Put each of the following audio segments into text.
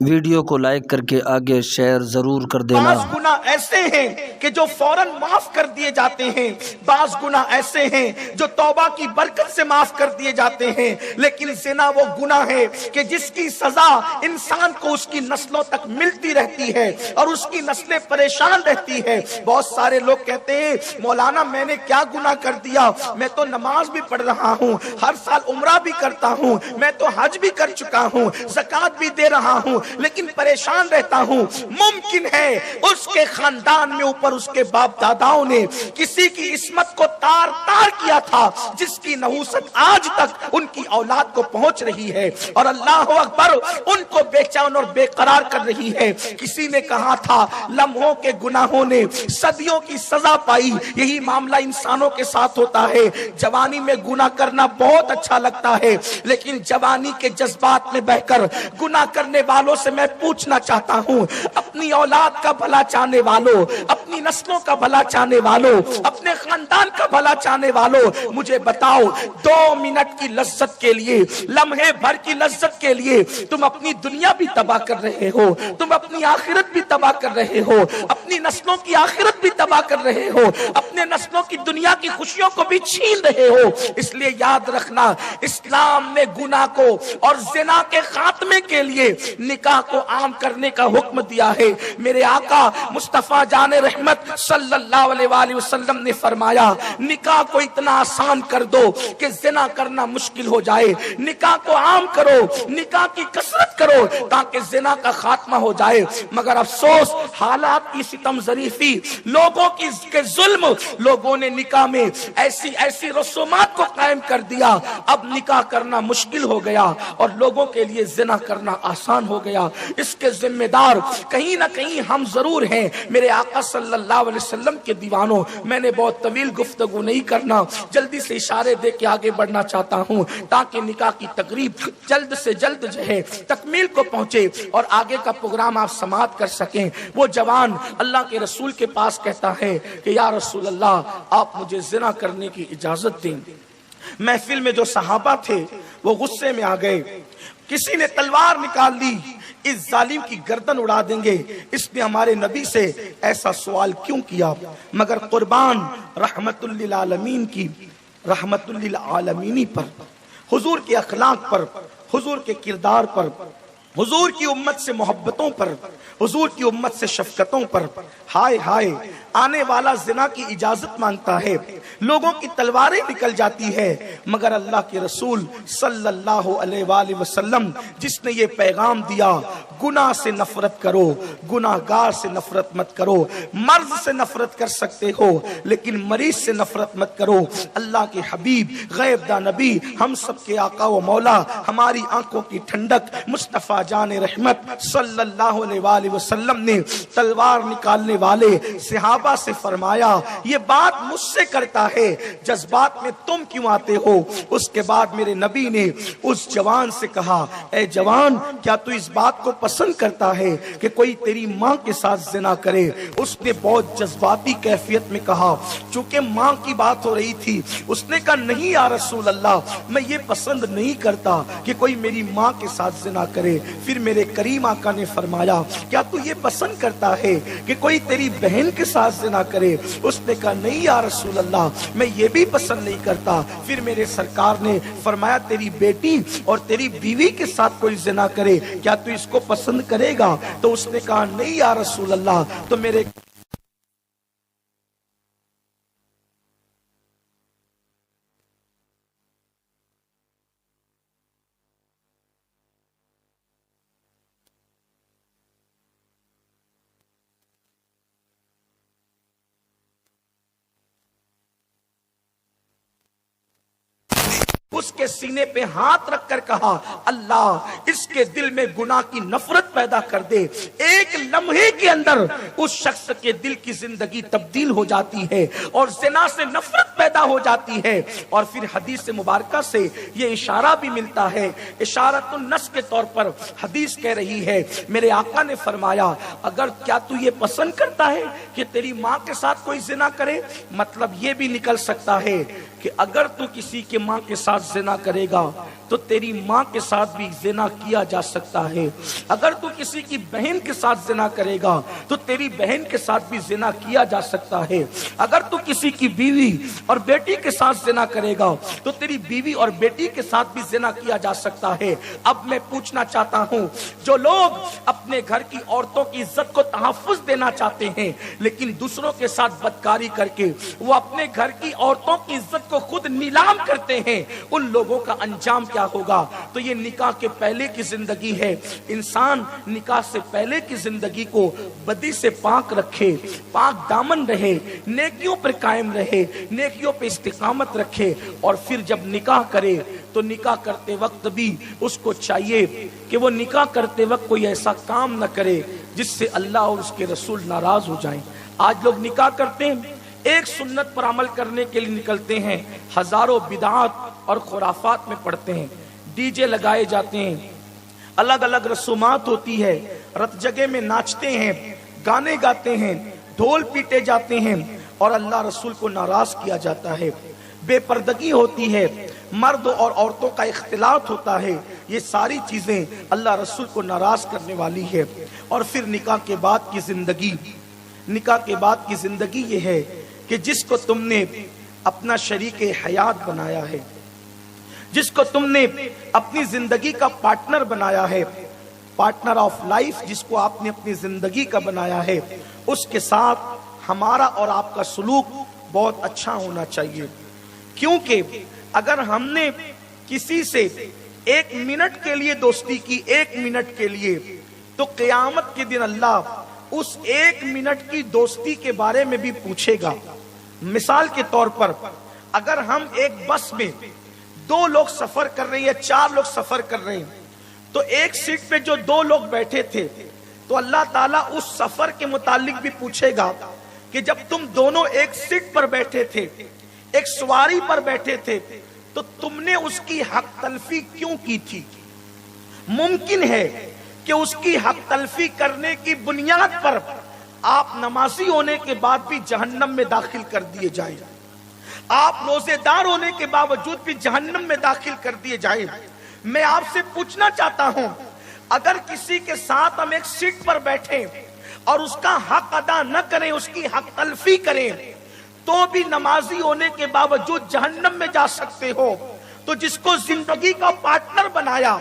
Video کو like کر کے آگے شیئر ضرور کر دینا۔ بعض گناہ ایسے ہیں کہ جو فوراً معاف کر دیے جاتے ہیں، بعض گناہ ایسے ہیں جو توبہ کی برکت سے معاف کر دیے جاتے ہیں، لیکن زنا وہ گناہ ہے کہ جس کی سزا انسان کو اس کی نسلوں تک ملتی رہتی ہے اور اس کی نسلیں پریشان رہتی ہے۔ بہت سارے لوگ کہتے ہیں مولانا میں نے کیا گناہ کر دیا، میں تو نماز بھی پڑھ رہا ہوں، ہر سال عمرہ بھی کرتا ہوں، میں تو حج بھی کر چکا ہوں، زکوٰۃ بھی دے رہا ہوں، لیکن پریشان رہتا ہوں۔ ممکن ہے اس کے خاندان میں اوپر اس کے باپ داداؤں نے کسی کی عصمت کو تار تار کیا تھا، جس کی نحوست آج تک ان کی اولاد کو پہنچ رہی ہے، اور اللہ اکبر ان کو بے چین اور بے قرار کر رہی ہے۔ کسی نے کہا تھا لمحوں کے گناہوں نے صدیوں کی سزا پائی، یہی معاملہ انسانوں کے ساتھ ہوتا ہے۔ جوانی میں گناہ کرنا بہت اچھا لگتا ہے، لیکن جوانی کے جذبات میں بہ کر گناہ کرنے والوں سے میں پوچھنا چاہتا ہوں، اپنی اولاد کا بھلا چاہنے والوں، اپنی نسلوں کا بھلا چاہنے والوں، اپنے خاندان کا بھلا چاہنے والوں، مجھے بتاؤ 2 منٹ کی لذت کے لیے، لمحے بھر کی لذت کے لیے تم اپنی دنیا بھی تباہ کر رہے ہو، تم اپنی آخرت بھی تباہ کر رہے ہو، اپنی نسلوں کی آخرت بھی تباہ کر رہے ہو، اپنے نسلوں کی دنیا کی خوشیوں کو بھی چھین رہے ہو۔ اس لیے یاد رکھنا، اسلام نے گناہ کو اور زنا کے خاتمے کے لیے نکاح کو عام کرنے کا حکم دیا ہے۔ میرے آقا مصطفیٰ جان رحمت صلی اللہ علیہ وآلہ وسلم نے فرمایا نکاح کو اتنا آسان کر دو کہ زنا کرنا مشکل ہو جائے، نکاح کو عام کرو، نکاح کی کثرت کرو تاکہ زنا کا خاتمہ ہو جائے۔ مگر افسوس حالات کی ستم ظریفی، لوگوں کے ظلم، لوگوں نے نکاح میں ایسی رسومات کو قائم کر دیا، اب نکاح کرنا مشکل ہو گیا اور لوگوں کے لیے زنا کرنا آسان ہو گیا۔ اس کے ذمہ دار کہیں نہ کہیں ہم ضرور ہیں۔ میرے آقا صلی اللہ علیہ وسلم کے دیوانوں، میں نے بہت طویل گفتگو نہیں کرنا، جلدی سے اشارے دے کے آگے بڑھنا چاہتا ہوں تاکہ نکاح کی تقریب جلد سے جلد جو ہے تکمیل کو پہنچے اور آگے کا پروگرام آپ سماعت کر سکیں۔ وہ جوان اللہ کے رسول کے پاس کہتا ہے کہ یا رسول اللہ آپ مجھے زنا کرنے کی اجازت دیں۔ محفل میں جو صحابہ تھے وہ غصے میں آ گئے، کسی نے تلوار نکال لی، اس ظالم کی گردن اڑا دیں گے، اس نے ہمارے نبی سے ایسا سوال کیوں کیا؟ مگر قربان رحمت للعالمین کی، رحمت للعالمینی پر، حضور کے اخلاق پر، حضور کے کردار پر، حضور کی امت سے محبتوں پر، حضور کی امت سے شفقتوں پر، ہائے ہائے آنے والا زنا کی اجازت مانگتا ہے، لوگوں کی تلواریں نکل جاتی ہے، مگر اللہ کے رسول صلی اللہ علیہ وآلہ وسلم جس نے یہ پیغام دیا گناہ سے نفرت کرو، گناہ گار سے نفرت مت کرو، مرض سے نفرت کر سکتے ہو لیکن مریض سے نفرت مت کرو۔ اللہ کے حبیب غیب دا نبی ہم سب کے آقا و مولا، ہماری آنکھوں کی ٹھنڈک مصطفیٰ جان رحمت صلی اللہ علیہ وآلہ وسلم نے تلوار نکالنے والے صحابہ سے فرمایا یہ بات مجھ سے کرتا ہے، جذبات میں تم کیوں آتے ہو؟ اس کے بعد میرے نبی نے اس جوان سے کہا اے جوان کیا تو اس بات کو پسند کرتا ہے کہ کوئی تیری ماں کے ساتھ زنا کرے؟ اس نے بہت جذباتی کیفیت میں کہا، چونکہ ماں کی بات ہو رہی تھی، اس نے کہا نہیں یا رسول اللہ میں یہ پسند نہیں کرتا کہ کوئی میری ماں کے ساتھ زنا کرے۔ پھر میرے کریم آقا نے فرمایا کیا تو یہ پسند کرتا ہے کہ کوئی تیری بہن کے ساتھ زنا کرے؟ اس نے کہا نہیں یا رسول اللہ میں یہ بھی پسند نہیں کرتا۔ پھر میرے سرکار نے فرمایا تیری بیٹی اور تیری بیوی کے ساتھ کوئی زنا کرے کیا تو اس کو پسند کرے گا؟ تو اس نے کہا نہیں یا رسول اللہ۔ تو میرے اس کے سینے پہ ہاتھ رکھ کر کہا اللہ اس کے دل میں گناہ کی نفرت پیدا کر دے۔ ایک لمحے کے اندر اس شخص کے دل کی زندگی تبدیل ہو جاتی ہے اور زنا سے نفرت پیدا ہو جاتی ہے۔ اور پھر حدیث مبارکہ سے یہ اشارہ بھی ملتا ہے، اشارۃ النص کے طور پر حدیث کہہ رہی ہے، میرے آقا نے فرمایا اگر کیا تو یہ پسند کرتا ہے کہ تیری ماں کے ساتھ کوئی زنا کرے؟ مطلب یہ بھی نکل سکتا ہے کہ کہ اگر تو کسی کے ماں کے ساتھ زنا کرے گا تو تیری ماں کے ساتھ بھی زنا کیا جا سکتا ہے، اگر تو کسی کی بہن کے ساتھ زنا کرے گا تو تیری بہن کے ساتھ بھی زنا کیا جا سکتا ہے، اگر تو کسی کی بیوی اور بیٹی کے ساتھ زنا کرے گا تو تیری بیوی اور بیٹی کے ساتھ بھی زنا کیا جا سکتا ہے۔ اب میں پوچھنا چاہتا ہوں، جو لوگ اپنے گھر کی عورتوں کی عزت کو تحفظ دینا چاہتے ہیں لیکن دوسروں کے ساتھ بدکاری کر کے وہ اپنے گھر کی عورتوں کی عزت کو خود نیلام کرتے ہیں، ان لوگوں کا انجام کیا ہوگا؟ تو یہ نکاح کے پہلے کی زندگی ہے۔ انسان نکاح سے پہلے کی زندگی کو بدی سے پاک رکھے، پاک دامن رہے، نیکیوں پر قائم رہے، نیکیوں پہ استقامت رکھے، اور پھر جب نکاح کرے تو نکاح کرتے وقت بھی اس کو چاہیے کہ وہ نکاح کرتے وقت کوئی ایسا کام نہ کرے جس سے اللہ اور اس کے رسول ناراض ہو جائیں۔ آج لوگ نکاح کرتے ہیں، ایک سنت پر عمل کرنے کے لیے نکلتے ہیں، ہزاروں بدعات اور خرافات میں پڑتے ہیں، ڈی جے لگائے جاتے ہیں، الگ الگ رسومات ہوتی ہے، رت جگہ میں ناچتے ہیں، گانے گاتے ہیں، ڈھول پیٹے جاتے ہیں اور اللہ رسول کو ناراض کیا جاتا ہے، بے پردگی ہوتی ہے، مرد اور عورتوں کا اختلاط ہوتا ہے۔ یہ ساری چیزیں اللہ رسول کو ناراض کرنے والی ہے۔ اور پھر نکاح کے بعد کی زندگی، نکاح کے بعد کی زندگی یہ ہے کہ جس کو تم نے اپنا شریک حیات بنایا ہے، جس کو تم نے اپنی زندگی کا پارٹنر بنایا ہے، پارٹنر آف لائف جس کو آپ نے اپنی زندگی کا بنایا ہے، اس کے ساتھ ہمارا اور آپ کا سلوک بہت اچھا ہونا چاہیے۔ کیونکہ اگر ہم نے کسی سے ایک منٹ کے لیے دوستی کی، ایک منٹ کے لیے، تو قیامت کے دن اللہ اس ایک منٹ کی دوستی کے بارے میں بھی پوچھے گا۔ مثال کے طور پر اگر ہم ایک بس میں 2 لوگ سفر کر رہے ہیں یا 4 لوگ سفر کر رہے ہیں تو ایک سیٹ پہ جو 2 لوگ بیٹھے تھے تو اللہ تعالیٰ اس سفر کے متعلق بھی پوچھے گا کہ جب تم دونوں ایک سیٹ پر بیٹھے تھے، ایک سواری پر بیٹھے تھے، تو تم نے اس کی حق تلفی کیوں کی تھی؟ ممکن ہے کہ اس کی حق تلفی کرنے کی بنیاد پر آپ نمازی ہونے کے بعد بھی جہنم میں داخل کر دیے جائیں، آپ روزے دار ہونے کے باوجود بھی جہنم میں داخل کر دیے جائیں۔ میں آپ سے پوچھنا چاہتا ہوں، اگر کسی کے ساتھ ہم ایک سیٹ پر بیٹھیں اور اس کا حق ادا نہ کریں، اس کی حق تلفی کریں، تو بھی نمازی ہونے کے باوجود جہنم میں جا سکتے ہو۔ تو جس کو زندگی کا پارٹنر بنایا،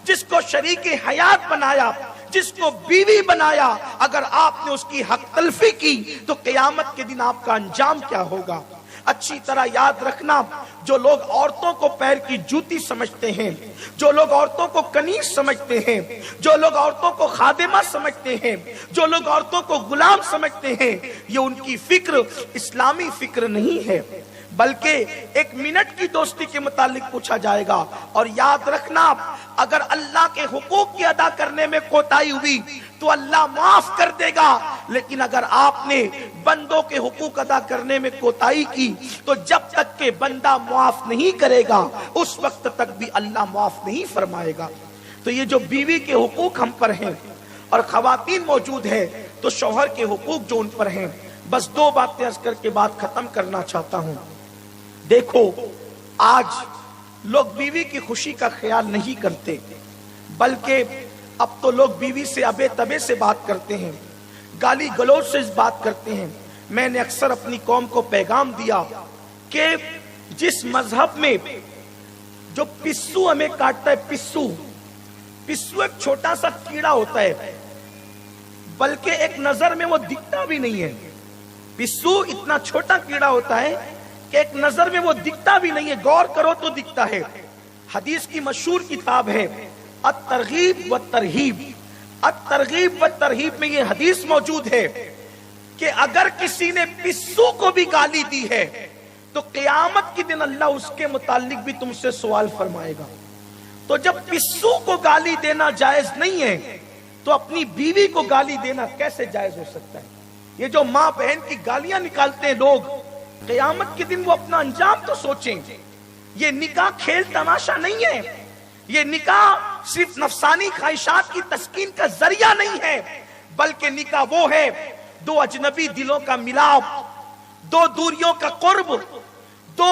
جس کو شریک حیات بنایا، جس کو بیوی بنایا، اگر آپ نے اس کی حق تلفی کی تو قیامت کے دن آپ کا انجام کیا ہوگا؟ اچھی طرح یاد رکھنا، جو لوگ عورتوں کو پیر کی جوتی سمجھتے ہیں، جو لوگ عورتوں کو کنیز سمجھتے ہیں، جو لوگ عورتوں کو خادمہ سمجھتے ہیں، جو لوگ عورتوں کو غلام سمجھتے ہیں، یہ ان کی فکر اسلامی فکر نہیں ہے، بلکہ ایک منٹ کی دوستی کے متعلق پوچھا جائے گا۔ اور یاد رکھنا، اگر اللہ کے حقوق کی ادا کرنے میں کوتاہی ہوئی تو اللہ معاف کر دے گا، لیکن اگر آپ نے بندوں کے حقوق ادا کرنے میں کوتاہی کی تو جب تک کہ بندہ معاف نہیں کرے گا اس وقت تک بھی اللہ معاف نہیں فرمائے گا۔ تو یہ جو بیوی کے حقوق ہم پر ہیں اور خواتین موجود ہیں تو شوہر کے حقوق جو ان پر ہیں، بس 2 باتیں عرض کر کے بات ختم کرنا چاہتا ہوں۔ دیکھو، آج لوگ بیوی کی خوشی کا خیال نہیں کرتے، بلکہ اب تو لوگ بیوی سے ابے تبے سے بات کرتے ہیں، گالی گلوچ سے بات کرتے ہیں۔ میں نے اکثر اپنی قوم کو پیغام دیا کہ جس مذہب میں جو پسو ہمیں کاٹتا ہے، پسو ایک چھوٹا سا کیڑا ہوتا ہے، بلکہ ایک نظر میں وہ دکھتا بھی نہیں ہے۔ پسو اتنا چھوٹا کیڑا ہوتا ہے کہ ایک نظر میں وہ دکھتا بھی نہیں ہے، غور کرو تو دکھتا ہے۔ حدیث کی مشہور کتاب ہے الترغیب والترہیب، الترغیب والترہیب میں یہ حدیث موجود ہے کہ اگر کسی نے پسو کو بھی گالی دی ہے تو قیامت کے دن اللہ اس کے متعلق بھی تم سے سوال فرمائے گا۔ تو جب پسو کو گالی دینا جائز نہیں ہے تو اپنی بیوی کو گالی دینا کیسے جائز ہو سکتا ہے؟ یہ جو ماں بہن کی گالیاں نکالتے ہیں لوگ، قیامت کے دن وہ اپنا انجام تو سوچیں۔ یہ نکاح کھیل تماشا نہیں ہے، یہ نکاح صرف نفسانی خواہشات کی تسکین کا ذریعہ نہیں ہے، بلکہ نکاح وہ ہے 2 اجنبی دلوں کا ملاپ، 2 دوریوں کا قرب، 2